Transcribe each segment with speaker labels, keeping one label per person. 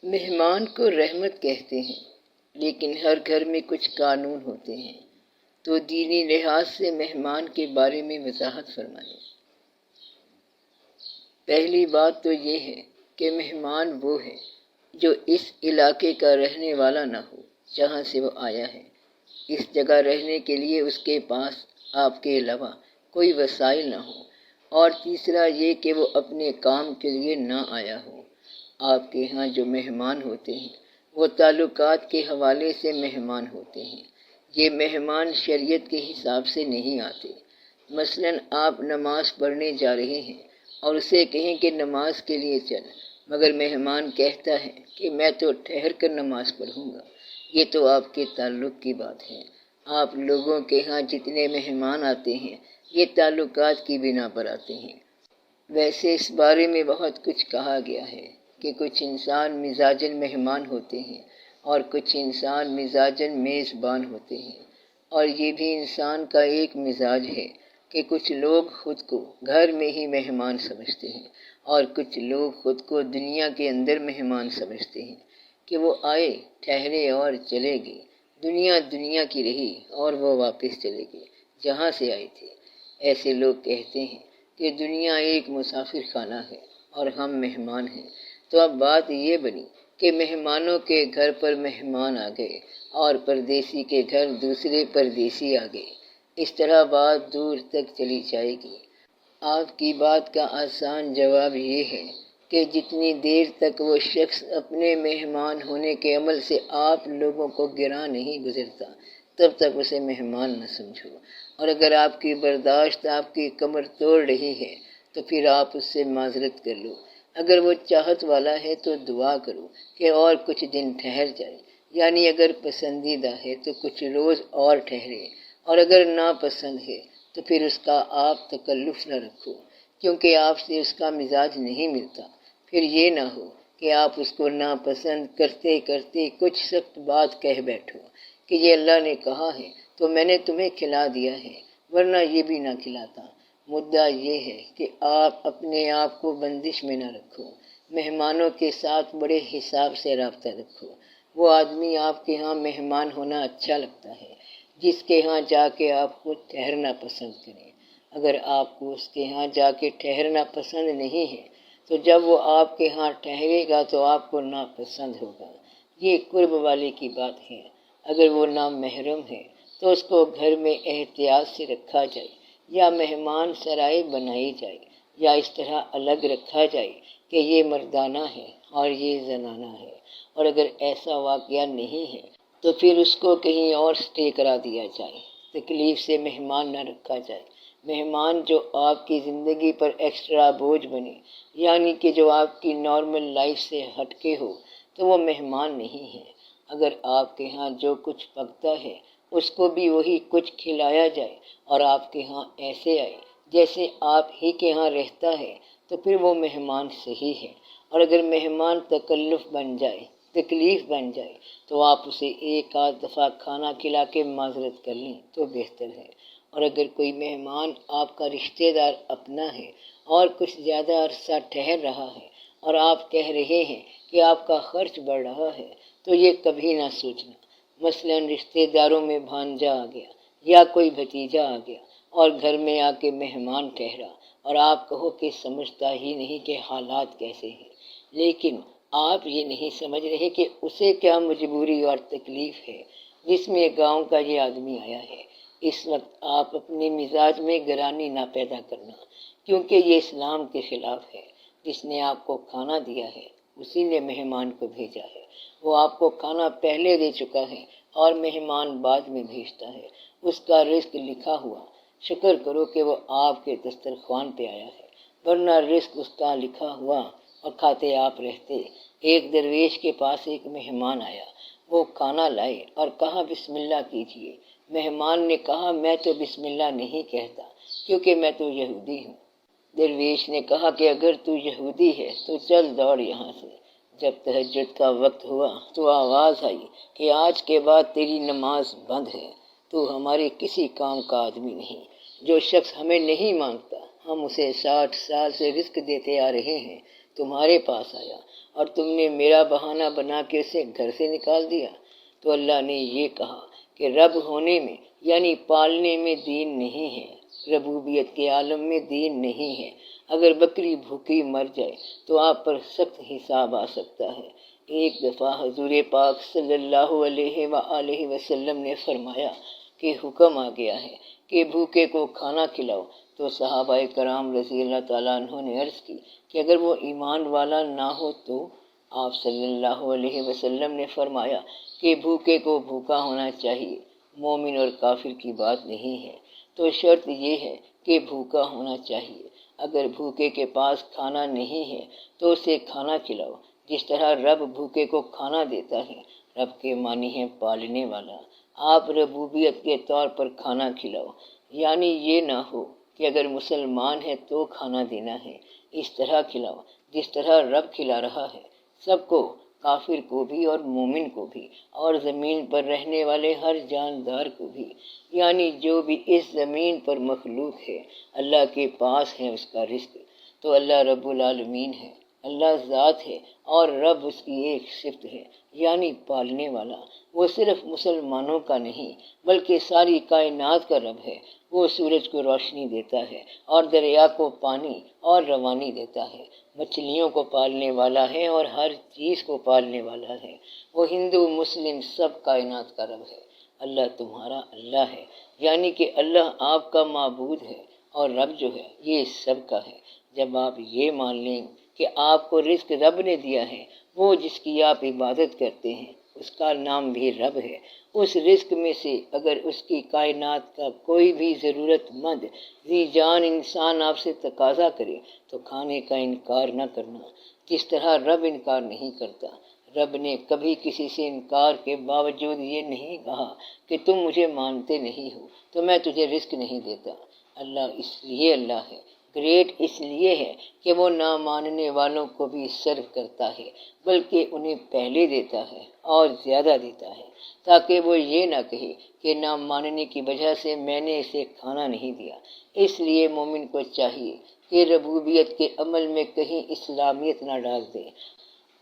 Speaker 1: مہمان کو رحمت کہتے ہیں، لیکن ہر گھر میں کچھ قانون ہوتے ہیں، تو دینی لحاظ سے مہمان کے بارے میں وضاحت فرمائیں۔ پہلی بات تو یہ ہے کہ مہمان وہ ہے جو اس علاقے کا رہنے والا نہ ہو جہاں سے وہ آیا ہے۔ اس جگہ رہنے کے لیے اس کے پاس آپ کے علاوہ کوئی وسائل نہ ہو، اور تیسرا یہ کہ وہ اپنے کام کے لیے نہ آیا ہو۔ آپ کے ہاں جو مہمان ہوتے ہیں وہ تعلقات کے حوالے سے مہمان ہوتے ہیں۔ یہ مہمان شریعت کے حساب سے نہیں آتے۔ مثلاً آپ نماز پڑھنے جا رہے ہیں اور اسے کہیں کہ نماز کے لیے چل، مگر مہمان کہتا ہے کہ میں تو ٹھہر کر نماز پڑھوں گا۔ یہ تو آپ کے تعلق کی بات ہے۔ آپ لوگوں کے ہاں جتنے مہمان آتے ہیں یہ تعلقات کی بنا پر آتے ہیں۔ ویسے اس بارے میں بہت کچھ کہا گیا ہے کہ کچھ انسان مزاجاً مہمان ہوتے ہیں اور کچھ انسان مزاجاً میزبان ہوتے ہیں، اور یہ بھی انسان کا ایک مزاج ہے کہ کچھ لوگ خود کو گھر میں ہی مہمان سمجھتے ہیں اور کچھ لوگ خود کو دنیا کے اندر مہمان سمجھتے ہیں کہ وہ آئے، ٹھہرے اور چلے گئے۔ دنیا دنیا کی رہی اور وہ واپس چلے گئے جہاں سے آئے تھے۔ ایسے لوگ کہتے ہیں کہ دنیا ایک مسافر خانہ ہے اور ہم مہمان ہیں۔ تو اب بات یہ بنی کہ مہمانوں کے گھر پر مہمان آ گئے اور پردیسی کے گھر دوسرے پردیسی آ گئے۔ اس طرح بات دور تک چلی جائے گی۔ آپ کی بات کا آسان جواب یہ ہے کہ جتنی دیر تک وہ شخص اپنے مہمان ہونے کے عمل سے آپ لوگوں کو گراں نہیں گزرتا، تب تک اسے مہمان نہ سمجھو۔ اور اگر آپ کی برداشت آپ کی کمر توڑ رہی ہے تو پھر آپ اس سے معذرت کر لو۔ اگر وہ چاہت والا ہے تو دعا کرو کہ اور کچھ دن ٹھہر جائے، یعنی اگر پسندیدہ ہے تو کچھ روز اور ٹھہرے، اور اگر ناپسند ہے تو پھر اس کا آپ تکلف نہ رکھو، کیونکہ آپ سے اس کا مزاج نہیں ملتا۔ پھر یہ نہ ہو کہ آپ اس کو ناپسند کرتے کرتے کچھ سخت بات کہہ بیٹھو کہ یہ اللہ نے کہا ہے تو میں نے تمہیں کھلا دیا ہے، ورنہ یہ بھی نہ کھلاتا۔ مدعا یہ ہے کہ آپ اپنے آپ کو بندش میں نہ رکھو، مہمانوں کے ساتھ بڑے حساب سے رابطہ رکھو۔ وہ آدمی آپ کے ہاں مہمان ہونا اچھا لگتا ہے جس کے ہاں جا کے آپ کو ٹھہرنا پسند کریں۔ اگر آپ کو اس کے ہاں جا کے ٹھہرنا پسند نہیں ہے تو جب وہ آپ کے ہاں ٹھہرے گا تو آپ کو ناپسند ہوگا۔ یہ قرب والے کی بات ہے۔ اگر وہ نامحرم ہے تو اس کو گھر میں احتیاط سے رکھا جائے، یا مہمان سرائے بنائی جائے، یا اس طرح الگ رکھا جائے کہ یہ مردانہ ہے اور یہ زنانہ ہے۔ اور اگر ایسا واقعہ نہیں ہے تو پھر اس کو کہیں اور سٹے کرا دیا جائے، تکلیف سے مہمان نہ رکھا جائے۔ مہمان جو آپ کی زندگی پر ایکسٹرا بوجھ بنے، یعنی کہ جو آپ کی نارمل لائف سے ہٹ کے ہو، تو وہ مہمان نہیں ہے۔ اگر آپ کے ہاں جو کچھ پکتا ہے اس کو بھی وہی کچھ کھلایا جائے اور آپ کے ہاں ایسے آئے جیسے آپ ہی کے ہاں رہتا ہے، تو پھر وہ مہمان صحیح ہے۔ اور اگر مہمان تکلف بن جائے، تکلیف بن جائے، تو آپ اسے ایک آدھ دفعہ کھانا کھلا کے معذرت کر لیں تو بہتر ہے۔ اور اگر کوئی مہمان آپ کا رشتہ دار اپنا ہے اور کچھ زیادہ عرصہ ٹھہر رہا ہے اور آپ کہہ رہے ہیں کہ آپ کا خرچ بڑھ رہا ہے، تو یہ کبھی نہ سوچنا۔ مثلاً رشتہ داروں میں بھانجا آ گیا یا کوئی بھتیجا آ گیا اور گھر میں آ کے مہمان ٹھہرا، اور آپ کہو کہ سمجھتا ہی نہیں کہ حالات کیسے ہیں، لیکن آپ یہ نہیں سمجھ رہے کہ اسے کیا مجبوری اور تکلیف ہے جس میں گاؤں کا یہ آدمی آیا ہے۔ اس وقت آپ اپنے مزاج میں گرانی نہ پیدا کرنا، کیونکہ یہ اسلام کے خلاف ہے۔ جس نے آپ کو کھانا دیا ہے اسی نے مہمان کو بھیجا ہے۔ وہ آپ کو کھانا پہلے دے چکا ہے اور مہمان بعد میں بھیجتا ہے۔ اس کا رزق لکھا ہوا، شکر کرو کہ وہ آپ کے دسترخوان پہ آیا ہے، ورنہ رزق اس کا لکھا ہوا اور کھاتے آپ رہتے۔ ایک درویش کے پاس ایک مہمان آیا، وہ کھانا لائے اور کہا بسم اللہ کیجئے۔ مہمان نے کہا میں تو بسم اللہ نہیں کہتا کیونکہ میں تو یہودی ہوں۔ درویش نے کہا کہ اگر تو یہودی ہے تو چل دوڑ یہاں سے۔ جب تہجد کا وقت ہوا تو آواز آئی کہ آج کے بعد تیری نماز بند ہے، تو ہمارے کسی کام کا آدمی نہیں۔ جو شخص ہمیں نہیں مانگتا، ہم اسے 60 سال سے رزق دیتے آ رہے ہیں، تمہارے پاس آیا اور تم نے میرا بہانہ بنا کے اسے گھر سے نکال دیا۔ تو اللہ نے یہ کہا کہ رب ہونے میں یعنی پالنے میں دین نہیں ہے، ربوبیت کے عالم میں دین نہیں ہے۔ اگر بکری بھوکی مر جائے تو آپ پر سخت حساب آ سکتا ہے۔ ایک دفعہ حضور پاک صلی اللہ علیہ وآلہ وسلم نے فرمایا کہ حکم آ گیا ہے کہ بھوکے کو کھانا کھلاؤ، تو صحابہ کرام رضی اللہ تعالیٰ عنہ نے عرض کی کہ اگر وہ ایمان والا نہ ہو تو؟ آپ صلی اللہ علیہ وسلم نے فرمایا کہ بھوکے کو بھوکا ہونا چاہیے، مومن اور کافر کی بات نہیں ہے، تو شرط یہ ہے کہ بھوکا ہونا چاہیے۔ اگر بھوکے کے پاس کھانا نہیں ہے تو اسے کھانا کھلاؤ، جس طرح رب بھوکے کو کھانا دیتا ہے۔ رب کے معنی ہے پالنے والا۔ آپ ربوبیت کے طور پر کھانا کھلاؤ، یعنی یہ نہ ہو کہ اگر مسلمان ہے تو کھانا دینا ہے، اس طرح کھلاؤ جس طرح رب کھلا رہا ہے سب کو، کافر کو بھی اور مومن کو بھی، اور زمین پر رہنے والے ہر جاندار کو بھی، یعنی جو بھی اس زمین پر مخلوق ہے اللہ کے پاس ہے اس کا رزق۔ تو اللہ رب العالمین ہے، اللہ ذات ہے، اور رب اس کی ایک صفت ہے یعنی پالنے والا۔ وہ صرف مسلمانوں کا نہیں بلکہ ساری کائنات کا رب ہے۔ وہ سورج کو روشنی دیتا ہے اور دریا کو پانی اور روانی دیتا ہے، مچھلیوں کو پالنے والا ہے اور ہر چیز کو پالنے والا ہے۔ وہ ہندو مسلم سب کائنات کا رب ہے۔ اللہ تمہارا اللہ ہے، یعنی کہ اللہ آپ کا معبود ہے، اور رب جو ہے یہ سب کا ہے۔ جب آپ یہ مان لیں کہ آپ کو رزق رب نے دیا ہے، وہ جس کی آپ عبادت کرتے ہیں اس کا نام بھی رب ہے، اس رزق میں سے اگر اس کی کائنات کا کوئی بھی ضرورت مند ذی جان انسان آپ سے تقاضا کرے تو کھانے کا انکار نہ کرنا، جس طرح رب انکار نہیں کرتا۔ رب نے کبھی کسی سے انکار کے باوجود یہ نہیں کہا کہ تم مجھے مانتے نہیں ہو تو میں تجھے رزق نہیں دیتا۔ اللہ اس لیے اللہ ہے، گریٹ اس لیے ہے کہ وہ نہ ماننے والوں کو بھی سرو کرتا ہے، بلکہ انہیں پہلے دیتا ہے اور زیادہ دیتا ہے، تاکہ وہ یہ نہ کہے کہ نہ ماننے کی وجہ سے میں نے اسے کھانا نہیں دیا۔ اس لیے مومن کو چاہیے کہ ربوبیت کے عمل میں کہیں اسلامیت نہ ڈال دے۔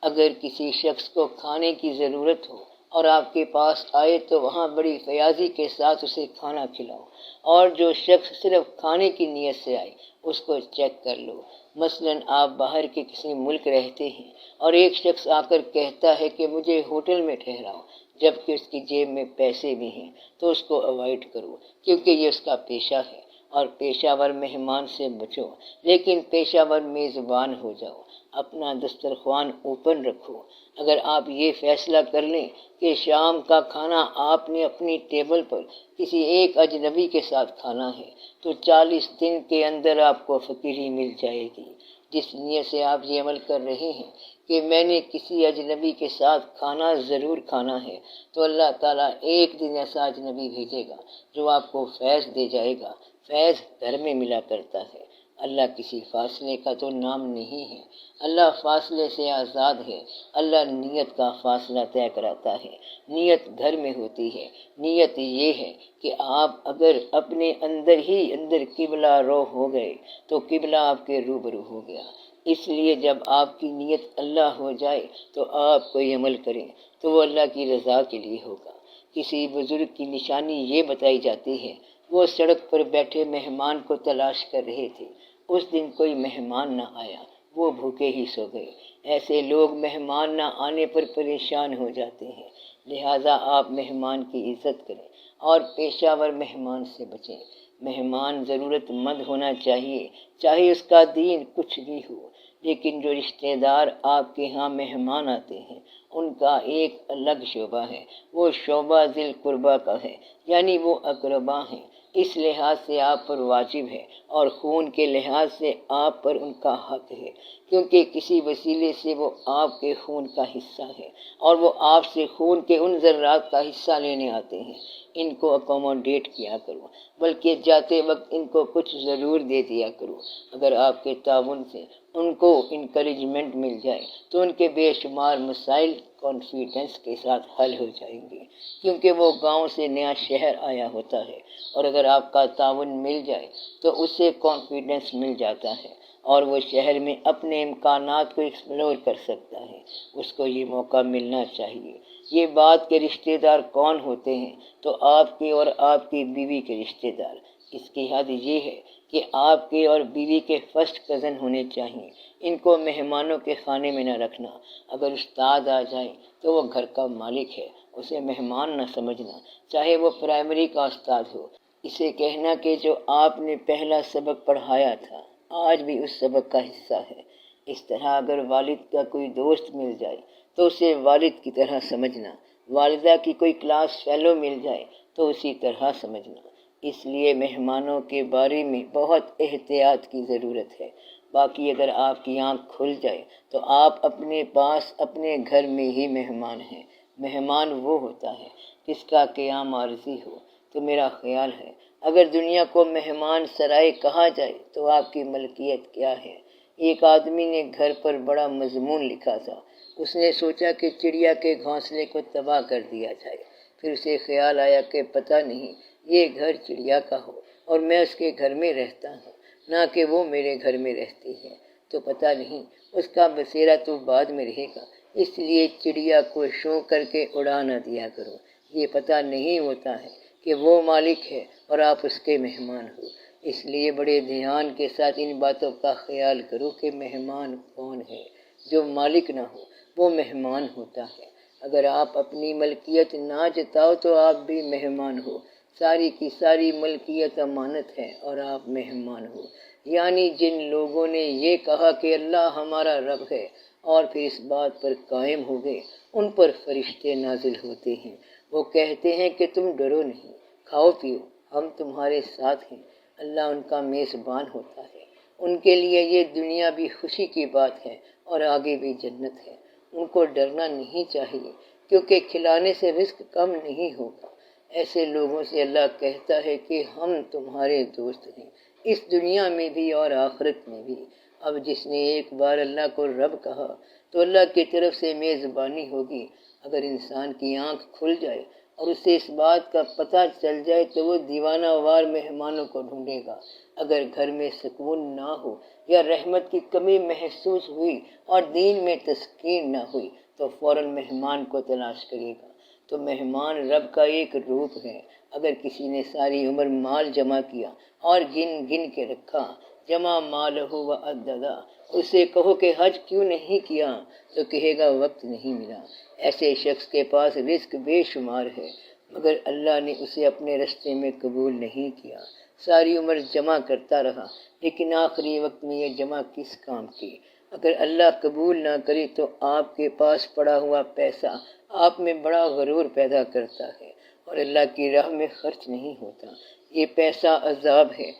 Speaker 1: اگر کسی شخص کو کھانے کی ضرورت ہو اور آپ کے پاس آئے تو وہاں بڑی فیاضی کے ساتھ اسے کھانا کھلاؤ، اور جو شخص صرف کھانے کی نیت سے آئے اس کو چیک کر لو۔ مثلاً آپ باہر کے کسی ملک رہتے ہیں اور ایک شخص آ کر کہتا ہے کہ مجھے ہوٹل میں ٹھہراؤ، جبکہ اس کی جیب میں پیسے بھی ہیں، تو اس کو اوائڈ کرو، کیونکہ یہ اس کا پیشہ ہے، اور پیشہ ور مہمان سے بچو، لیکن پیشہ ور میزبان ہو جاؤ، اپنا دسترخوان اوپن رکھو۔ اگر آپ یہ فیصلہ کر لیں کہ شام کا کھانا آپ نے اپنی ٹیبل پر کسی ایک اجنبی کے ساتھ کھانا ہے تو 40 دن کے اندر آپ کو فقیری مل جائے گی۔ جس نیت سے آپ یہ عمل کر رہے ہیں کہ میں نے کسی اجنبی کے ساتھ کھانا ضرور کھانا ہے، تو اللہ تعالیٰ ایک دن ایسا اجنبی بھیجے گا جو آپ کو فیض دے جائے گا۔ فیض گھر میں ملا کرتا ہے۔ اللہ کسی فاصلے کا تو نام نہیں ہے، اللہ فاصلے سے آزاد ہے۔ اللہ نیت کا فاصلہ طے کراتا ہے۔ نیت گھر میں ہوتی ہے۔ نیت یہ ہے کہ آپ اگر اپنے اندر ہی اندر قبلہ رو ہو گئے تو قبلہ آپ کے روبرو ہو گیا۔ اس لیے جب آپ کی نیت اللہ ہو جائے تو آپ کوئی عمل کریں تو وہ اللہ کی رضا کے لیے ہوگا۔ کسی بزرگ کی نشانی یہ بتائی جاتی ہے، وہ سڑک پر بیٹھے مہمان کو تلاش کر رہے تھے، اس دن کوئی مہمان نہ آیا، وہ بھوکے ہی سو گئے۔ ایسے لوگ مہمان نہ آنے پر پریشان ہو جاتے ہیں، لہٰذا آپ مہمان کی عزت کریں اور پیشہ ور مہمان سے بچیں۔ مہمان ضرورت مند ہونا چاہیے، چاہے اس کا دین کچھ بھی ہو، لیکن جو رشتہ دار آپ کے ہاں مہمان آتے ہیں ان کا ایک الگ شعبہ ہے، وہ شعبہ ذی القربیٰ کا ہے، یعنی وہ اقربا ہیں۔ اس لحاظ سے آپ پر واجب ہے اور خون کے لحاظ سے آپ پر ان کا حق ہے، کیونکہ کسی وسیلے سے وہ آپ کے خون کا حصہ ہے اور وہ آپ سے خون کے ان ذرات کا حصہ لینے آتے ہیں۔ ان کو اکوموڈیٹ کیا کرو، بلکہ جاتے وقت ان کو کچھ ضرور دے دیا کرو۔ اگر آپ کے تعاون سے ان کو انکریجمنٹ مل جائے تو ان کے بے شمار مسائل کانفیڈنس کے ساتھ حل ہو جائیں گے، کیونکہ وہ گاؤں سے نیا شہر آیا ہوتا ہے، اور اگر آپ کا تعاون مل جائے تو اسے کانفیڈنس مل جاتا ہے۔ اور وہ شہر میں اپنے امکانات کو ایکسپلور کر سکتا ہے، اس کو یہ موقع ملنا چاہیے۔ یہ بات کہ رشتہ دار کون ہوتے ہیں، تو آپ کے اور آپ کی بیوی کے رشتہ دار۔ اس کی حد یہ ہے کہ آپ کے اور بیوی کے فرسٹ کزن ہونے چاہیے۔ ان کو مہمانوں کے خانے میں نہ رکھنا۔ اگر استاد آ جائے تو وہ گھر کا مالک ہے، اسے مہمان نہ سمجھنا، چاہے وہ پرائمری کا استاد ہو۔ اسے کہنا کہ جو آپ نے پہلا سبق پڑھایا تھا آج بھی اس سبق کا حصہ ہے۔ اس طرح اگر والد کا کوئی دوست مل جائے تو اسے والد کی طرح سمجھنا، والدہ کی کوئی کلاس فیلو مل جائے تو اسی طرح سمجھنا۔ اس لیے مہمانوں کے بارے میں بہت احتیاط کی ضرورت ہے۔ باقی اگر آپ کی آنکھ کھل جائے تو آپ اپنے پاس اپنے گھر میں ہی مہمان ہیں۔ مہمان وہ ہوتا ہے جس کا قیام عارضی ہو۔ تو میرا خیال ہے اگر دنیا کو مہمان سرائے کہا جائے تو آپ کی ملکیت کیا ہے؟ ایک آدمی نے گھر پر بڑا مضمون لکھا تھا۔ اس نے سوچا کہ چڑیا کے گھونسلے کو تباہ کر دیا جائے۔ پھر اسے خیال آیا کہ پتہ نہیں یہ گھر چڑیا کا ہو اور میں اس کے گھر میں رہتا ہوں، نہ کہ وہ میرے گھر میں رہتی ہے، تو پتہ نہیں اس کا بسیرا تو بعد میں رہے گا۔ اس لیے چڑیا کو شو کر کے اڑا نہ دیا کرو۔ یہ پتہ نہیں ہوتا ہے کہ وہ مالک ہے اور آپ اس کے مہمان ہو۔ اس لیے بڑے دھیان کے ساتھ ان باتوں کا خیال کرو کہ مہمان کون ہے۔ جو مالک نہ ہو وہ مہمان ہوتا ہے۔ اگر آپ اپنی ملکیت نہ جتاؤ تو آپ بھی مہمان ہو۔ ساری کی ساری ملکیت امانت ہے اور آپ مہمان ہو۔ یعنی جن لوگوں نے یہ کہا کہ اللہ ہمارا رب ہے اور پھر اس بات پر قائم ہو گئے، ان پر فرشتے نازل ہوتے ہیں۔ وہ کہتے ہیں کہ تم ڈرو نہیں، کھاؤ پیو، ہم تمہارے ساتھ ہیں۔ اللہ ان کا میزبان ہوتا ہے۔ ان کے لیے یہ دنیا بھی خوشی کی بات ہے اور آگے بھی جنت ہے۔ ان کو ڈرنا نہیں چاہیے کیونکہ کھلانے سے رزق کم نہیں ہوگا۔ ایسے لوگوں سے اللہ کہتا ہے کہ ہم تمہارے دوست ہیں، اس دنیا میں بھی اور آخرت میں بھی۔ اب جس نے ایک بار اللہ کو رب کہا تو اللہ کی طرف سے میزبانی ہوگی۔ اگر انسان کی آنکھ کھل جائے اور اسے اس بات کا پتہ چل جائے تو وہ دیوانہ وار مہمانوں کو ڈھونڈے گا۔ اگر گھر میں سکون نہ ہو یا رحمت کی کمی محسوس ہوئی اور دین میں تسکین نہ ہوئی تو فوراً مہمان کو تلاش کرے گا۔ تو مہمان رب کا ایک روپ ہے۔ اگر کسی نے ساری عمر مال جمع کیا اور گن گن کے رکھا، جمع مالہ و عددہ، اسے کہو کہ حج کیوں نہیں کیا تو کہے گا وقت نہیں ملا۔ ایسے شخص کے پاس رزق بے شمار ہے مگر اللہ نے اسے اپنے رستے میں قبول نہیں کیا۔ ساری عمر جمع کرتا رہا لیکن آخری وقت میں یہ جمع کس کام کی؟ اگر اللہ قبول نہ کرے تو آپ کے پاس پڑا ہوا پیسہ آپ میں بڑا غرور پیدا کرتا ہے اور اللہ کی راہ میں خرچ نہیں ہوتا۔ یہ پیسہ عذاب ہے۔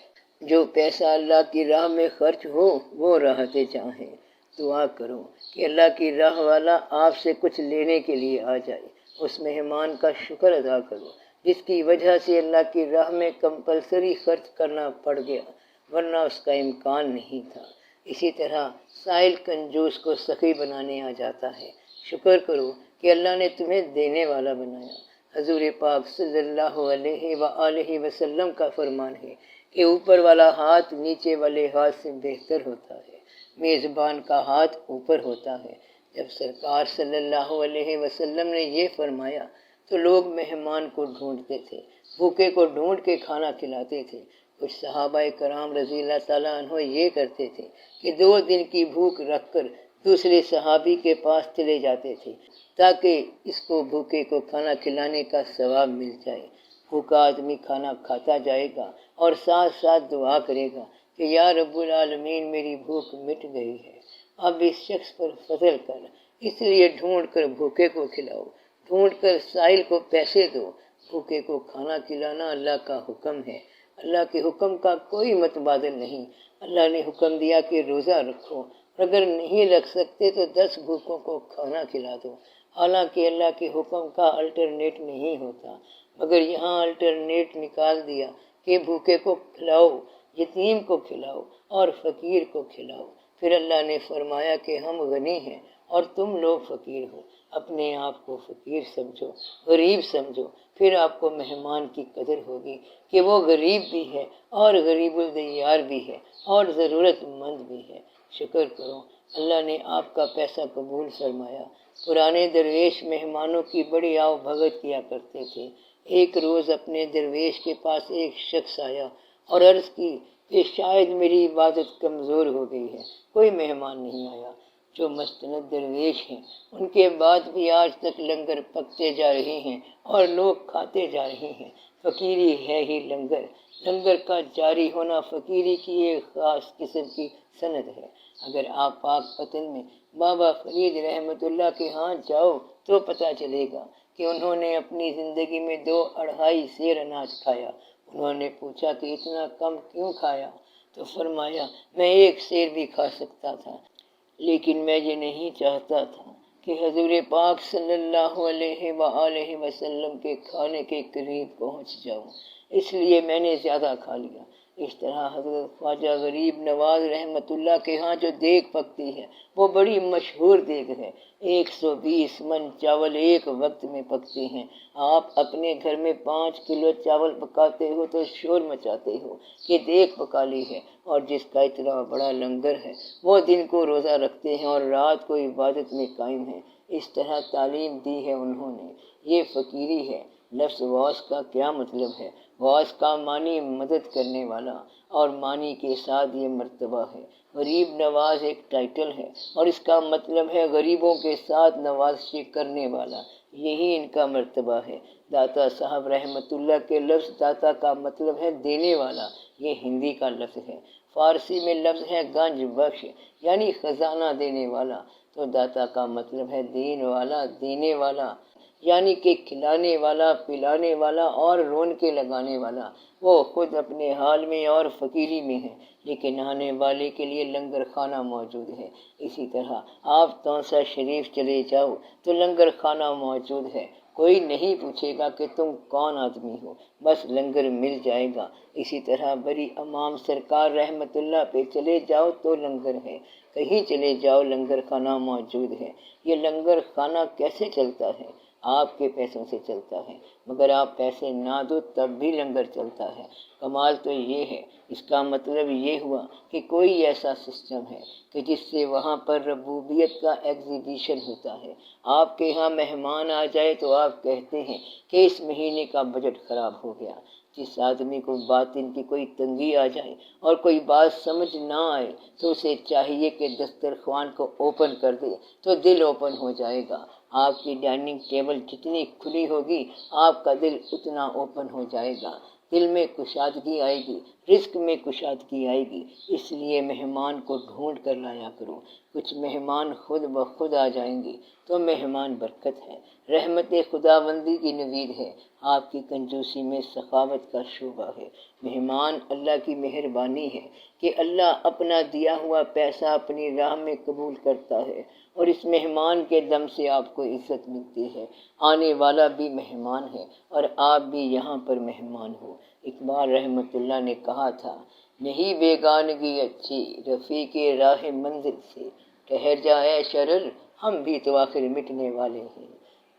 Speaker 1: جو پیسہ اللہ کی راہ میں خرچ ہو وہ راحت جاں ہے۔ دعا کرو کہ اللہ کی راہ والا آپ سے کچھ لینے کے لیے آ جائے۔ اس مہمان کا شکر ادا کرو جس کی وجہ سے اللہ کی راہ میں کمپلسری خرچ کرنا پڑ گیا، ورنہ اس کا امکان نہیں تھا۔ اسی طرح سائل کنجوس کو سخی بنانے آ جاتا ہے۔ شکر کرو کہ اللہ نے تمہیں دینے والا بنایا۔ حضور پاک صلی اللہ علیہ وآلہ وسلم کا فرمان ہے کہ اوپر والا ہاتھ نیچے والے ہاتھ سے بہتر ہوتا ہے، میزبان کا ہاتھ اوپر ہوتا ہے۔ جب سرکار صلی اللہ علیہ وسلم نے یہ فرمایا تو لوگ مہمان کو ڈھونڈتے تھے، بھوکے کو ڈھونڈ کے کھانا کھلاتے تھے۔ کچھ صحابہ کرام رضی اللہ تعالیٰ عنہ یہ کرتے تھے کہ 2 دن کی بھوک رکھ کر دوسرے صحابی کے پاس چلے جاتے تھے تاکہ اس کو بھوکے کو کھانا کھلانے کا ثواب مل جائے۔ بھوکا آدمی کھانا کھاتا جائے گا اور ساتھ ساتھ دعا کرے گا کہ یا رب العالمین میری بھوک مٹ گئی ہے، اب اس شخص پر فضل کر، اس لیے ڈھونڈ کر بھوکے کو کھلاؤ، ڈھونڈ کر سائل کو پیسے دو۔ بھوکے کو کھانا کھلانا اللہ کا حکم ہے۔ اللہ کے حکم کا کوئی متبادل نہیں۔ اللہ نے حکم دیا کہ روزہ رکھو اور اگر نہیں رکھ سکتے تو 10 بھوکوں کو کھانا کھلا دو۔ حالانکہ اللہ کے حکم کا الٹرنیٹ نہیں ہوتا، مگر یہاں الٹرنیٹ نکال دیا کہ بھوکے کو کھلاؤ، یتیم کو کھلاؤ اور فقیر کو کھلاؤ۔ پھر اللہ نے فرمایا کہ ہم غنی ہیں اور تم لوگ فقیر ہو۔ اپنے آپ کو فقیر سمجھو، غریب سمجھو، پھر آپ کو مہمان کی قدر ہوگی کہ وہ غریب بھی ہے اور غریب الدیار بھی ہے اور ضرورت مند بھی ہے۔ شکر کرو، اللہ نے آپ کا پیسہ قبول فرمایا۔ پرانے درویش مہمانوں کی بڑی آؤ بھگت کیا کرتے تھے۔ ایک روز اپنے درویش کے پاس ایک شخص آیا اور عرض کی کہ شاید میری عبادت کمزور ہو گئی ہے، کوئی مہمان نہیں آیا۔ جو مستند درویش ہیں ان کے بعد بھی آج تک لنگر پکتے جا رہے ہیں اور لوگ کھاتے جا رہے ہیں۔ فقیری ہے ہی لنگر، لنگر کا جاری ہونا فقیری کی ایک خاص قسم کی سند ہے۔ اگر آپ پاک پتن میں بابا فرید رحمۃ اللہ کے ہاں جاؤ تو پتہ چلے گا کہ انہوں نے اپنی زندگی میں 2-2.5 سیر اناج کھایا۔ انہوں نے پوچھا کہ اتنا کم کیوں کھایا؟ تو فرمایا، میں 1 سیر بھی کھا سکتا تھا، لیکن میں یہ نہیں چاہتا تھا کہ حضور پاک صلی اللہ علیہ وآلہ وسلم کے کھانے کے قریب پہنچ جاؤں، اس لیے میں نے زیادہ کھا لیا۔ اس طرح حضرت خواجہ غریب نواز رحمۃ اللہ کے ہاں جو دیگ پکتی ہے وہ بڑی مشہور دیگ ہے۔ 120 من چاول ایک وقت میں پکتے ہیں۔ آپ اپنے گھر میں 5 کلو چاول پکاتے ہو تو شور مچاتے ہو کہ دیگ پکا لی ہے، اور جس کا اتنا بڑا لنگر ہے وہ دن کو روزہ رکھتے ہیں اور رات کو عبادت میں قائم ہیں۔ اس طرح تعلیم دی ہے انہوں نے۔ یہ فقیری ہے۔ لفظ غوث کا کیا مطلب ہے؟ غوث کا معنی مدد کرنے والا، اور معنی کے ساتھ یہ مرتبہ ہے۔ غریب نواز ایک ٹائٹل ہے اور اس کا مطلب ہے غریبوں کے ساتھ نوازشی کرنے والا، یہی ان کا مرتبہ ہے۔ داتا صاحب رحمۃ اللہ کے لفظ داتا کا مطلب ہے دینے والا، یہ ہندی کا لفظ ہے۔ فارسی میں لفظ ہے گنج بخش، یعنی خزانہ دینے والا۔ تو داتا کا مطلب ہے دین والا، دینے والا، یعنی کہ کھلانے والا، پلانے والا اور رونقیں لگانے والا۔ وہ خود اپنے حال میں اور فقیری میں ہے، لیکن آنے والے کے لیے لنگر خانہ موجود ہے۔ اسی طرح آپ تونسا شریف چلے جاؤ تو لنگر خانہ موجود ہے۔ کوئی نہیں پوچھے گا کہ تم کون آدمی ہو، بس لنگر مل جائے گا۔ اسی طرح بڑی امام سرکار رحمت اللہ پہ چلے جاؤ تو لنگر ہے، کہیں چلے جاؤ لنگر خانہ موجود ہے۔ یہ لنگر خانہ کیسے چلتا ہے؟ آپ کے پیسوں سے چلتا ہے، مگر آپ پیسے نہ دو تب بھی لنگر چلتا ہے۔ کمال تو یہ ہے، اس کا مطلب یہ ہوا کہ کوئی ایسا سسٹم ہے کہ جس سے وہاں پر ربوبیت کا ایگزیبیشن ہوتا ہے۔ آپ کے ہاں مہمان آ جائے تو آپ کہتے ہیں کہ اس مہینے کا بجٹ خراب ہو گیا۔ جس آدمی کو باطن کی کوئی تنگی آ جائے اور کوئی بات سمجھ نہ آئے تو اسے چاہیے کہ دسترخوان کو اوپن کر دے تو دل اوپن ہو جائے گا۔ آپ کی ڈائننگ ٹیبل جتنی کھلی ہوگی آپ کا دل اتنا اوپن ہو جائے گا، دل میں کشادگی آئے گی، رزق میں کشادگی آئے گی۔ اس لیے مہمان کو ڈھونڈ کر لایا کرو۔ کچھ مہمان خود بخود آ جائیں گے تو مہمان برکت ہے، رحمت خداوندی کی نوید ہے۔ آپ کی کنجوسی میں سخاوت کا شعبہ ہے۔ مہمان اللہ کی مہربانی ہے کہ اللہ اپنا دیا ہوا پیسہ اپنی راہ میں قبول کرتا ہے، اور اس مہمان کے دم سے آپ کو عزت ملتی ہے۔ آنے والا بھی مہمان ہے اور آپ بھی یہاں پر مہمان ہو۔ اقبال رحمت اللہ نے کہا تھا، نہیں بیگانگی اچھی رفیق راہ منزل سے، ٹھہر جائے شرر ہم بھی تو آخر مٹنے والے ہیں۔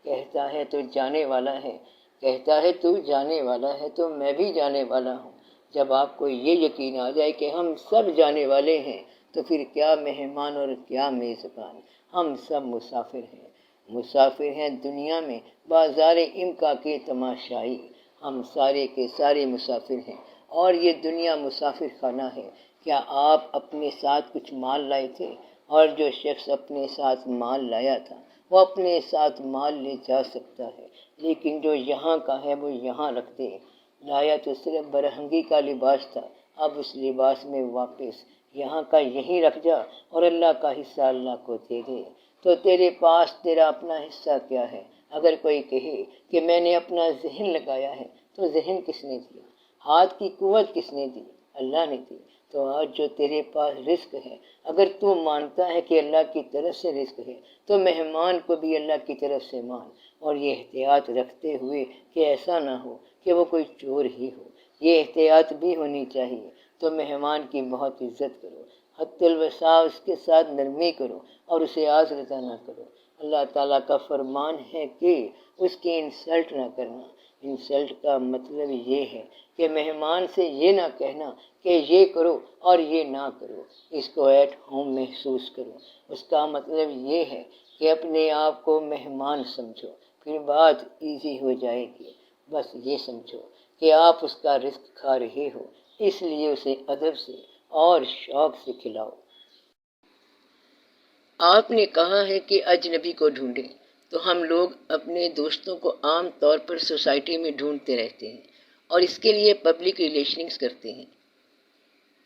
Speaker 1: کہتا ہے تو جانے والا ہے، کہتا ہے تو جانے والا ہے تو میں بھی جانے والا ہوں۔ جب آپ کو یہ یقین آ جائے کہ ہم سب جانے والے ہیں تو پھر کیا مہمان اور کیا میزبان، ہم سب مسافر ہیں۔ مسافر ہیں دنیا میں بازار امکا کے تماشائی، ہم سارے کے سارے مسافر ہیں، اور یہ دنیا مسافر خانہ ہے۔ کیا آپ اپنے ساتھ کچھ مال لائے تھے؟ اور جو شخص اپنے ساتھ مال لایا تھا وہ اپنے ساتھ مال لے جا سکتا ہے، لیکن جو یہاں کا ہے وہ یہاں رکھ دے۔ لایا تو صرف برہنگی کا لباس تھا، اب اس لباس میں واپس یہاں کا یہیں رکھ جا اور اللہ کا حصہ اللہ کو دے دے۔ تو تیرے پاس تیرا اپنا حصہ کیا ہے؟ اگر کوئی کہے کہ میں نے اپنا ذہن لگایا ہے تو ذہن کس نے دیا؟ ہاتھ کی قوت کس نے دی؟ اللہ نے دی۔ تو آج جو تیرے پاس رزق ہے، اگر تو مانتا ہے کہ اللہ کی طرف سے رزق ہے تو مہمان کو بھی اللہ کی طرف سے مان، اور یہ احتیاط رکھتے ہوئے کہ ایسا نہ ہو کہ وہ کوئی چور ہی ہو، یہ احتیاط بھی ہونی چاہیے۔ تو مہمان کی بہت عزت کرو، حد الوسع اس کے ساتھ نرمی کرو اور اسے آز رضا نہ کرو۔ اللہ تعالیٰ کا فرمان ہے کہ اس کی انسلٹ نہ کرنا۔ انسلٹ کا مطلب یہ ہے کہ مہمان سے یہ نہ کہنا کہ یہ کرو اور یہ نہ کرو، اس کو ایٹ ہوم محسوس کرو۔ اس کا مطلب یہ ہے کہ اپنے آپ کو مہمان سمجھو، پھر بات ایزی ہو جائے گی۔ بس یہ سمجھو کہ آپ اس کا رزق کھا رہے ہو، اس لیے اسے ادب سے اور شوق سے کھلاؤ۔ آپ نے کہا ہے کہ اجنبی کو ڈھونڈیں، تو ہم لوگ اپنے دوستوں کو عام طور پر سوسائٹی میں ڈھونڈتے رہتے ہیں اور اس کے لیے پبلک ریلیشننگز کرتے ہیں۔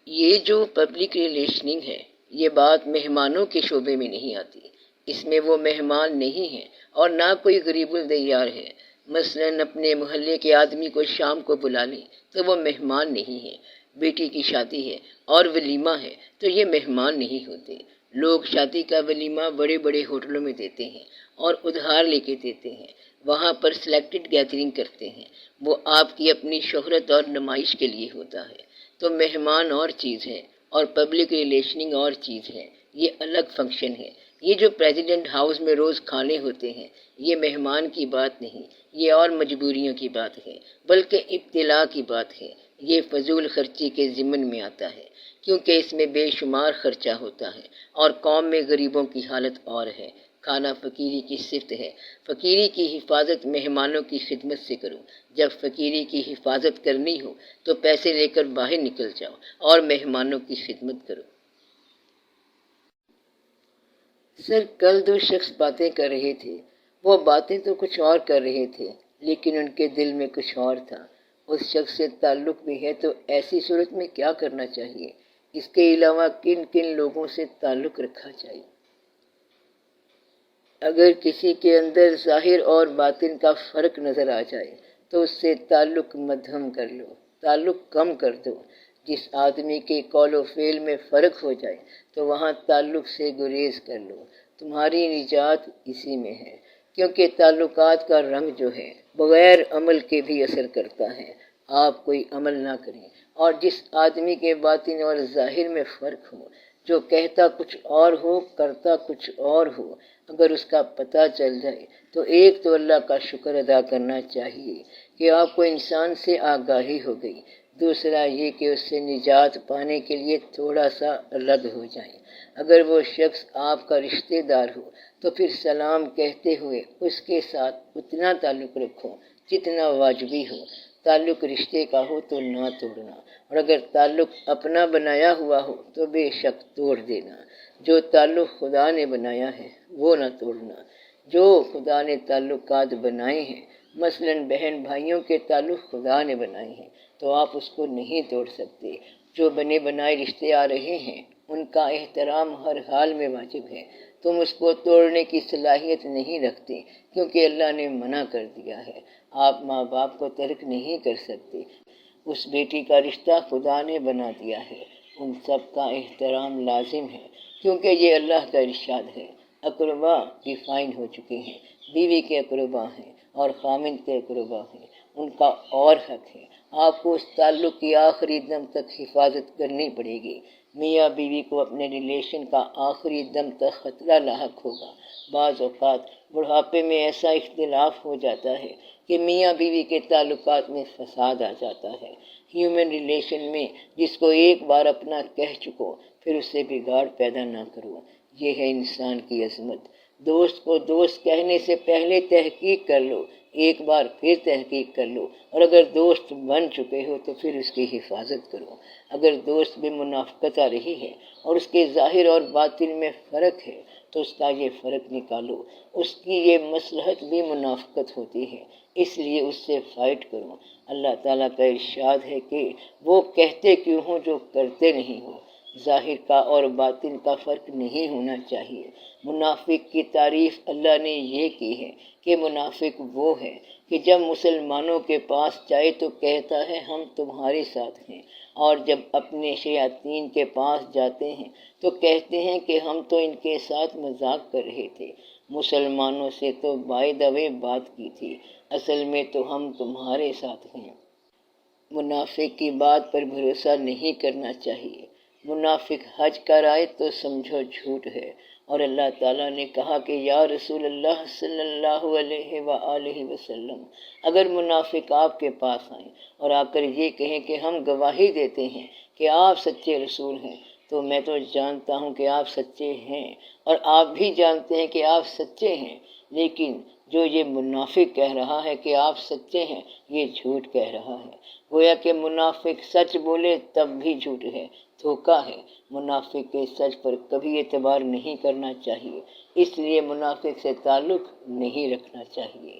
Speaker 1: یہ جو پبلک ریلیشننگ ہے، یہ بات مہمانوں کے شعبے میں نہیں آتی۔ اس میں وہ مہمان نہیں ہیں اور نہ کوئی غریب الدیار ہے۔ مثلاً اپنے محلے کے آدمی کو شام کو بلا لیں تو وہ مہمان نہیں ہے۔ بیٹی کی شادی ہے اور ولیمہ ہے تو یہ مہمان نہیں ہوتے۔ لوگ شادی کا ولیمہ بڑے بڑے ہوٹلوں میں دیتے ہیں اور ادھار لے کے دیتے ہیں، وہاں پر سلیکٹڈ گیدرنگ کرتے ہیں۔ وہ آپ کی اپنی شہرت اور نمائش کے لیے ہوتا ہے۔ تو مہمان اور چیز ہے اور پبلک ریلیشننگ اور چیز ہے، یہ الگ فنکشن ہے۔ یہ جو پریزیڈنٹ ہاؤس میں روز کھانے ہوتے ہیں، یہ مہمان کی بات نہیں، یہ اور مجبوریوں کی بات ہے، بلکہ ابتلا کی بات ہے۔ یہ فضول خرچی کے ضمن میں آتا ہے، کیونکہ اس میں بے شمار خرچہ ہوتا ہے اور قوم میں غریبوں کی حالت اور ہے۔ کھانا فقیری کی صفت ہے۔ فقیری کی حفاظت مہمانوں کی خدمت سے کرو۔ جب فقیری کی حفاظت کرنی ہو تو پیسے لے کر باہر نکل جاؤ اور مہمانوں کی خدمت کرو۔ سر، کل 2 شخص باتیں کر رہے تھے۔ وہ باتیں تو کچھ اور کر رہے تھے، لیکن ان کے دل میں کچھ اور تھا۔ اس شخص سے تعلق بھی ہے تو ایسی صورت میں کیا کرنا چاہیے؟ اس کے علاوہ کن کن لوگوں سے تعلق رکھنا چاہیے؟ اگر کسی کے اندر ظاہر اور باطن کا فرق نظر آ جائے تو اس سے تعلق مدھم کر لو، تعلق کم کر دو۔ جس آدمی کے قول و فعل میں فرق ہو جائے تو وہاں تعلق سے گریز کر لو۔ تمہاری نجات اسی میں ہے، کیونکہ تعلقات کا رنگ جو ہے بغیر عمل کے بھی اثر کرتا ہے۔ آپ کوئی عمل نہ کریں اور جس آدمی کے باطن اور ظاہر میں فرق ہو، جو کہتا کچھ اور ہو کرتا کچھ اور ہو، اگر اس کا پتہ چل جائے تو ایک تو اللہ کا شکر ادا کرنا چاہیے کہ آپ کو انسان سے آگاہی ہو گئی، دوسرا یہ کہ اس سے نجات پانے کے لیے تھوڑا سا الگ ہو جائیں۔ اگر وہ شخص آپ کا رشتہ دار ہو تو پھر سلام کہتے ہوئے اس کے ساتھ اتنا تعلق رکھو جتنا واجبی ہو۔ تعلق رشتے کا ہو تو نہ توڑنا، اور اگر تعلق اپنا بنایا ہوا ہو تو بے شک توڑ دینا۔ جو تعلق خدا نے بنایا ہے وہ نہ توڑنا۔ جو خدا نے تعلقات بنائے ہیں، مثلاً بہن بھائیوں کے تعلق خدا نے بنائے ہیں، تو آپ اس کو نہیں توڑ سکتے۔ جو بنے بنائے رشتے آ رہے ہیں ان کا احترام ہر حال میں واجب ہے۔ تم اس کو توڑنے کی صلاحیت نہیں رکھتے کیونکہ اللہ نے منع کر دیا ہے۔ آپ ماں باپ کو ترک نہیں کر سکتے۔ اس بیٹی کا رشتہ خدا نے بنا دیا ہے، ان سب کا احترام لازم ہے، کیونکہ یہ اللہ کا ارشاد ہے۔ اقربا ڈیفائن ہو چکے ہیں، بیوی کے اقربا ہیں اور خامند کے اقربا ہیں، ان کا اور حق ہے۔ آپ کو اس تعلق کی آخری دم تک حفاظت کرنی پڑے گی۔ میاں بیوی کو اپنے ریلیشن کا آخری دم تک خطرہ لاحق ہوگا۔ بعض اوقات بڑھاپے میں ایسا اختلاف ہو جاتا ہے کہ میاں بیوی کے تعلقات میں فساد آ جاتا ہے۔ ہیومن ریلیشن میں جس کو ایک بار اپنا کہہ چکو پھر اس سے بگاڑ پیدا نہ کرو، یہ ہے انسان کی عظمت۔ دوست کو دوست کہنے سے پہلے تحقیق کر لو، ایک بار پھر تحقیق کر لو، اور اگر دوست بن چکے ہو تو پھر اس کی حفاظت کرو۔ اگر دوست میں منافقت آ رہی ہے اور اس کے ظاہر اور باطن میں فرق ہے تو اس کا یہ فرق نکالو۔ اس کی یہ مصلحت بھی منافقت ہوتی ہے، اس لیے اس سے فائٹ کرو۔ اللہ تعالیٰ کا ارشاد ہے کہ وہ کہتے کیوں ہوں جو کرتے نہیں ہوں۔ ظاہر کا اور باطن کا فرق نہیں ہونا چاہیے۔ منافق کی تعریف اللہ نے یہ کی ہے کہ منافق وہ ہے کہ جب مسلمانوں کے پاس جائے تو کہتا ہے ہم تمہارے ساتھ ہیں، اور جب اپنے شیاطین کے پاس جاتے ہیں تو کہتے ہیں کہ ہم تو ان کے ساتھ مذاق کر رہے تھے، مسلمانوں سے تو بائی دا وے بات کی تھی، اصل میں تو ہم تمہارے ساتھ ہیں۔ منافق کی بات پر بھروسہ نہیں کرنا چاہیے۔ منافق حج کرائے تو سمجھو جھوٹ ہے، اور اللہ تعالیٰ نے کہا کہ یا رسول اللہ صلی اللہ علیہ وآلہ وسلم، اگر منافق آپ کے پاس آئیں اور آ کر یہ کہیں کہ ہم گواہی دیتے ہیں کہ آپ سچے رسول ہیں، تو میں تو جانتا ہوں کہ آپ سچے ہیں، اور آپ بھی جانتے ہیں کہ آپ سچے ہیں، لیکن جو یہ منافق کہہ رہا ہے کہ آپ سچے ہیں، یہ جھوٹ کہہ رہا ہے۔ گویا کہ منافق سچ بولے تب بھی جھوٹ ہے، دھوکہ ہے۔ منافق کے سچ پر کبھی اعتبار نہیں کرنا چاہیے، اس لیے منافق سے تعلق نہیں رکھنا چاہیے۔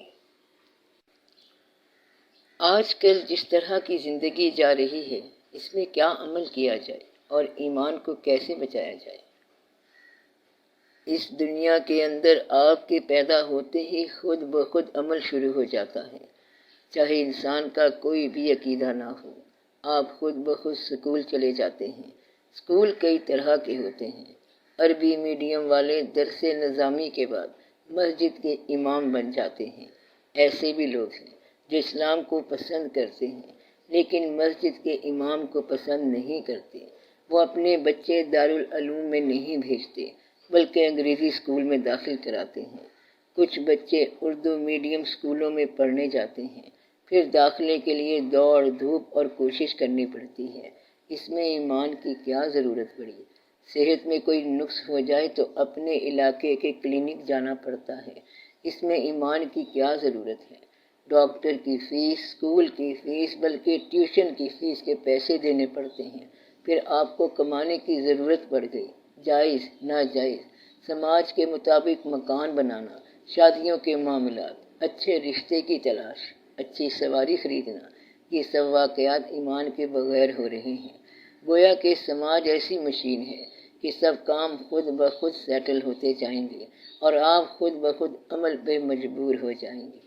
Speaker 1: آج کل جس طرح کی زندگی جا رہی ہے، اس میں کیا عمل کیا جائے اور ایمان کو کیسے بچایا جائے؟ اس دنیا کے اندر آپ کے پیدا ہوتے ہی خود بخود عمل شروع ہو جاتا ہے، چاہے انسان کا کوئی بھی عقیدہ نہ ہو۔ آپ خود بخود سکول چلے جاتے ہیں۔ سکول کئی طرح کے ہوتے ہیں۔ عربی میڈیم والے درس نظامی کے بعد مسجد کے امام بن جاتے ہیں۔ ایسے بھی لوگ ہیں جو اسلام کو پسند کرتے ہیں لیکن مسجد کے امام کو پسند نہیں کرتے۔ وہ اپنے بچے دارالعلوم میں نہیں بھیجتے بلکہ انگریزی اسکول میں داخل کراتے ہیں۔ کچھ بچے اردو میڈیم اسکولوں میں پڑھنے جاتے ہیں، پھر داخلے کے لیے دوڑ دھوپ اور کوشش کرنی پڑتی ہے۔ اس میں ایمان کی کیا ضرورت پڑی؟ صحت میں کوئی نقص ہو جائے تو اپنے علاقے کے کلینک جانا پڑتا ہے۔ اس میں ایمان کی کیا ضرورت ہے؟ ڈاکٹر کی فیس، اسکول کی فیس، بلکہ ٹیوشن کی فیس کے پیسے دینے پڑتے ہیں۔ پھر آپ کو کمانے کی ضرورت پڑ گئی، جائز ناجائز، سماج کے مطابق مکان بنانا، شادیوں کے معاملات، اچھے رشتے کی تلاش، اچھی سواری خریدنا، یہ سب واقعات ایمان کے بغیر ہو رہے ہیں۔ گویا کہ سماج ایسی مشین ہے کہ سب کام خود بخود سیٹل ہوتے جائیں گے اور آپ خود بخود عمل پہ مجبور ہو جائیں گے۔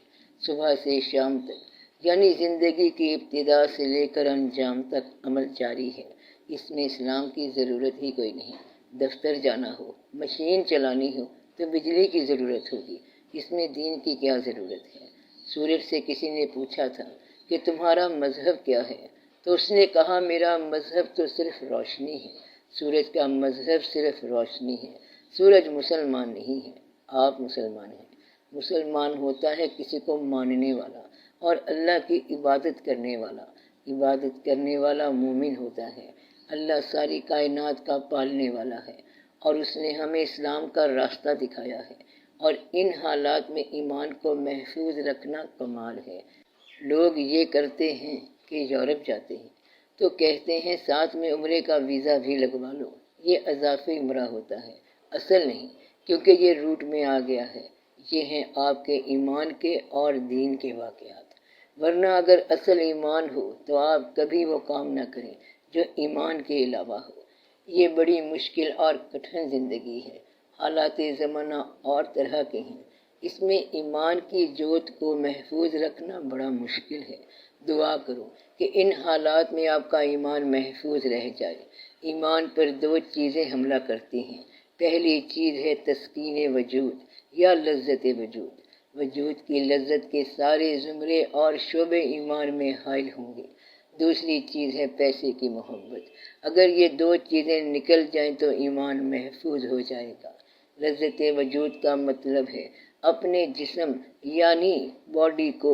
Speaker 1: صبح سے شام تک، یعنی زندگی کی ابتدا سے لے کر انجام تک عمل جاری ہے۔ اس میں اسلام کی ضرورت ہی کوئی نہیں۔ دفتر جانا ہو، مشین چلانی ہو تو بجلی کی ضرورت ہوگی، اس میں دین کی کیا ضرورت ہے؟ سورج سے کسی نے پوچھا تھا کہ تمہارا مذہب کیا ہے؟ تو اس نے کہا میرا مذہب تو صرف روشنی ہے۔ سورج کا مذہب صرف روشنی ہے۔ سورج مسلمان نہیں ہے، آپ مسلمان ہیں۔ مسلمان ہوتا ہے کسی کو ماننے والا اور اللہ کی عبادت کرنے والا۔ عبادت کرنے والا مومن ہوتا ہے۔ اللہ ساری کائنات کا پالنے والا ہے اور اس نے ہمیں اسلام کا راستہ دکھایا ہے، اور ان حالات میں ایمان کو محفوظ رکھنا کمال ہے۔ لوگ یہ کرتے ہیں کہ یورپ جاتے ہیں تو کہتے ہیں ساتھ میں عمرے کا ویزا بھی لگوا لو، یہ اضافی عمرہ ہوتا ہے، اصل نہیں، کیونکہ یہ روٹ میں آ گیا ہے۔ یہ ہیں آپ کے ایمان کے اور دین کے واقعات۔ ورنہ اگر اصل ایمان ہو تو آپ کبھی وہ کام نہ کریں جو ایمان کے علاوہ ہو۔ یہ بڑی مشکل اور کٹھن زندگی ہے۔ حالات زمانہ اور طرح کے ہیں، اس میں ایمان کی جوت کو محفوظ رکھنا بڑا مشکل ہے۔ دعا کرو کہ ان حالات میں آپ کا ایمان محفوظ رہ جائے۔ ایمان پر دو چیزیں حملہ کرتی ہیں۔ پہلی چیز ہے تسکین وجود یا لذت وجود۔ وجود کی لذت کے سارے زمرے اور شعبے ایمان میں حائل ہوں گے۔ دوسری چیز ہے پیسے کی محبت۔ اگر یہ دو چیزیں نکل جائیں تو ایمان محفوظ ہو جائے گا۔ لذت وجود کا مطلب ہے اپنے جسم یعنی باڈی کو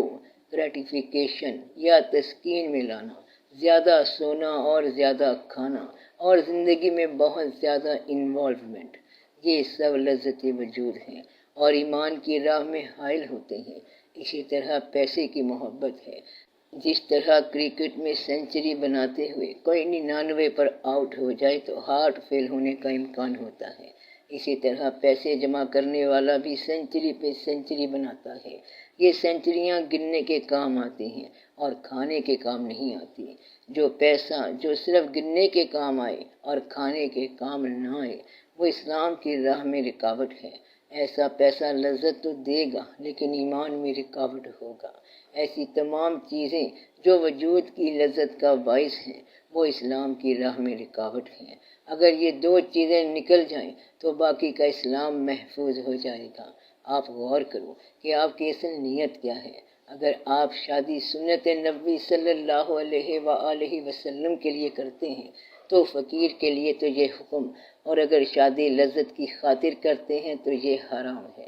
Speaker 1: گریٹیفیکیشن یا تسکین میں لانا، زیادہ سونا اور زیادہ کھانا اور زندگی میں بہت زیادہ انوالومنٹ، یہ سب لذت وجود ہیں اور ایمان کی راہ میں حائل ہوتے ہیں۔ اسی طرح پیسے کی محبت ہے۔ جس طرح کرکٹ میں سینچری بناتے ہوئے کوئی 99 پر آؤٹ ہو جائے تو ہارٹ فیل ہونے کا امکان ہوتا ہے، اسی طرح پیسے جمع کرنے والا بھی سینچری پہ سینچری بناتا ہے۔ یہ سینچریاں گننے کے کام آتی ہیں اور کھانے کے کام نہیں آتی۔ جو پیسہ جو صرف گننے کے کام آئے اور کھانے کے کام نہ آئے، وہ اسلام کی راہ میں رکاوٹ ہے۔ ایسا پیسہ لذت تو دے گا لیکن ایمان میں رکاوٹ ہوگا۔ ایسی تمام چیزیں جو وجود کی لذت کا باعث ہیں وہ اسلام کی راہ میں رکاوٹ ہیں۔ اگر یہ دو چیزیں نکل جائیں تو باقی کا اسلام محفوظ ہو جائے گا۔ آپ غور کرو کہ آپ کی اصل نیت کیا ہے۔ اگر آپ شادی سنت نبی صلی اللہ علیہ وآلہ وسلم کے لیے کرتے ہیں تو فقیر کے لیے تو یہ حکم، اور اگر شادی لذت کی خاطر کرتے ہیں تو یہ حرام ہے۔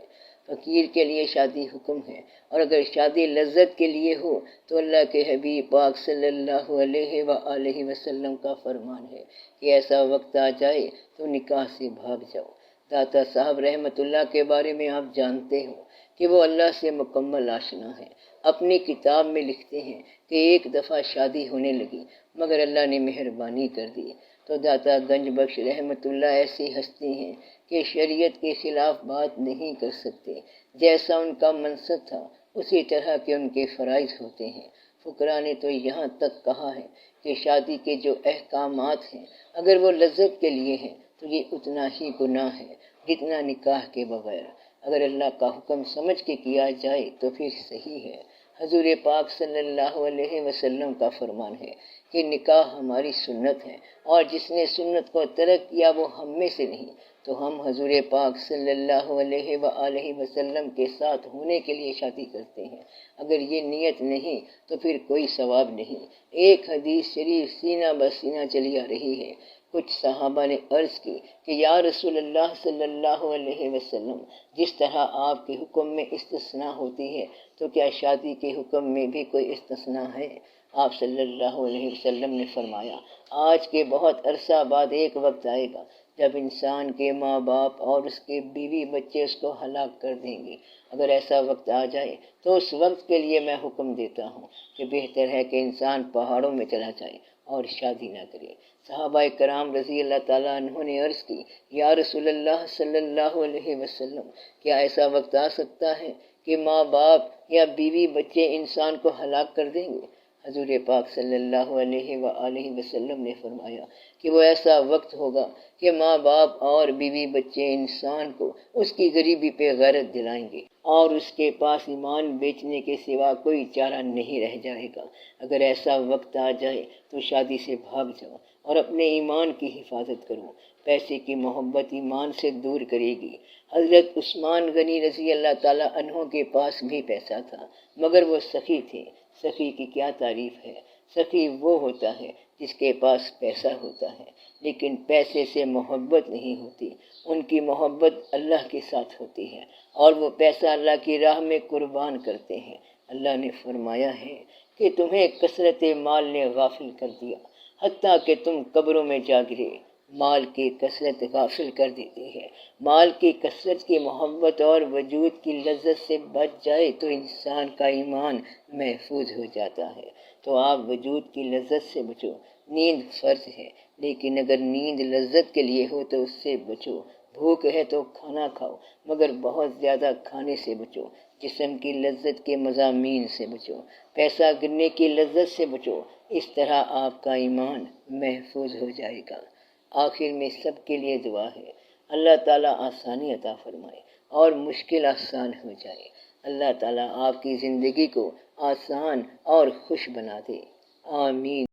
Speaker 1: فقیر کے لیے شادی حکم ہے، اور اگر شادی لذت کے لیے ہو تو اللہ کے حبیب پاک صلی اللہ علیہ وآلہ وسلم کا فرمان ہے کہ ایسا وقت آ جائے تو نکاح سے بھاگ جاؤ۔ داتا صاحب رحمۃ اللہ کے بارے میں آپ جانتے ہو کہ وہ اللہ سے مکمل آشنا ہے۔ اپنی کتاب میں لکھتے ہیں کہ ایک دفعہ شادی ہونے لگی مگر اللہ نے مہربانی کر دی۔ تو داتا گنج بخش رحمۃ اللہ ایسی ہستی ہیں کہ شریعت کے خلاف بات نہیں کر سکتے۔ جیسا ان کا منصب تھا اسی طرح کے ان کے فرائض ہوتے ہیں۔ فقراء نے تو یہاں تک کہا ہے کہ شادی کے جو احکامات ہیں اگر وہ لذت کے لیے ہیں تو یہ اتنا ہی گناہ ہے جتنا نکاح کے بغیر۔ اگر اللہ کا حکم سمجھ کے کیا جائے تو پھر صحیح ہے۔ حضور پاک صلی اللہ علیہ وسلم کا فرمان ہے کہ نکاح ہماری سنت ہے، اور جس نے سنت کو ترک کیا وہ ہم میں سے نہیں۔ تو ہم حضور پاک صلی اللہ علیہ وآلہ وسلم کے ساتھ ہونے کے لیے شادی کرتے ہیں۔ اگر یہ نیت نہیں تو پھر کوئی ثواب نہیں۔ ایک حدیث شریف سینہ بسینہ چلی آ رہی ہے۔ کچھ صحابہ نے عرض کی کہ یا رسول اللہ صلی اللہ علیہ وسلم، جس طرح آپ کے حکم میں استثناء ہوتی ہے تو کیا شادی کے حکم میں بھی کوئی استثناء ہے؟ آپ صلی اللہ علیہ وسلم نے فرمایا، آج کے بہت عرصہ بعد ایک وقت آئے گا جب انسان کے ماں باپ اور اس کے بیوی بچے اس کو ہلاک کر دیں گے۔ اگر ایسا وقت آ جائے تو اس وقت کے لیے میں حکم دیتا ہوں کہ بہتر ہے کہ انسان پہاڑوں میں چلا جائے اور شادی نہ کرے۔ صحابہ کرام رضی اللہ تعالیٰ عنہ نے عرض کی، یا رسول اللہ صلی اللہ علیہ وسلم، کیا ایسا وقت آ سکتا ہے کہ ماں باپ یا بیوی بچے انسان کو ہلاک کر دیں گے؟ حضور پاک صلی اللہ علیہ وآلہ وسلم نے فرمایا کہ وہ ایسا وقت ہوگا کہ ماں باپ اور بیوی بچے انسان کو اس کی غریبی پہ غیرت دلائیں گے اور اس کے پاس ایمان بیچنے کے سوا کوئی چارہ نہیں رہ جائے گا۔ اگر ایسا وقت آ جائے تو شادی سے بھاگ جاؤ اور اپنے ایمان کی حفاظت کرو۔ پیسے کی محبت ایمان سے دور کرے گی۔ حضرت عثمان غنی رضی اللہ تعالیٰ عنہ کے پاس بھی پیسہ تھا مگر وہ سخی تھے۔ سخی کی کیا تعریف ہے؟ سخی وہ ہوتا ہے جس کے پاس پیسہ ہوتا ہے لیکن پیسے سے محبت نہیں ہوتی۔ ان کی محبت اللہ کے ساتھ ہوتی ہے اور وہ پیسہ اللہ کی راہ میں قربان کرتے ہیں۔ اللہ نے فرمایا ہے کہ تمہیں کثرت مال نے غافل کر دیا حتیٰ کہ تم قبروں میں جا گرے۔ مال کی کثرت غافل کر دیتی ہے۔ مال کی کثرت کی محبت اور وجود کی لذت سے بچ جائے تو انسان کا ایمان محفوظ ہو جاتا ہے۔ تو آپ وجود کی لذت سے بچو۔ نیند فرض ہے لیکن اگر نیند لذت کے لیے ہو تو اس سے بچو۔ بھوک ہے تو کھانا کھاؤ مگر بہت زیادہ کھانے سے بچو۔ جسم کی لذت کے مضامین سے بچو۔ پیسہ گننے کی لذت سے بچو۔ اس طرح آپ کا ایمان محفوظ ہو جائے گا۔ آخر میں سب کے لیے دعا ہے، اللہ تعالیٰ آسانی عطا فرمائے اور مشکل آسان ہو جائے۔ اللہ تعالیٰ آپ کی زندگی کو آسان اور خوش بنا دے۔ آمین۔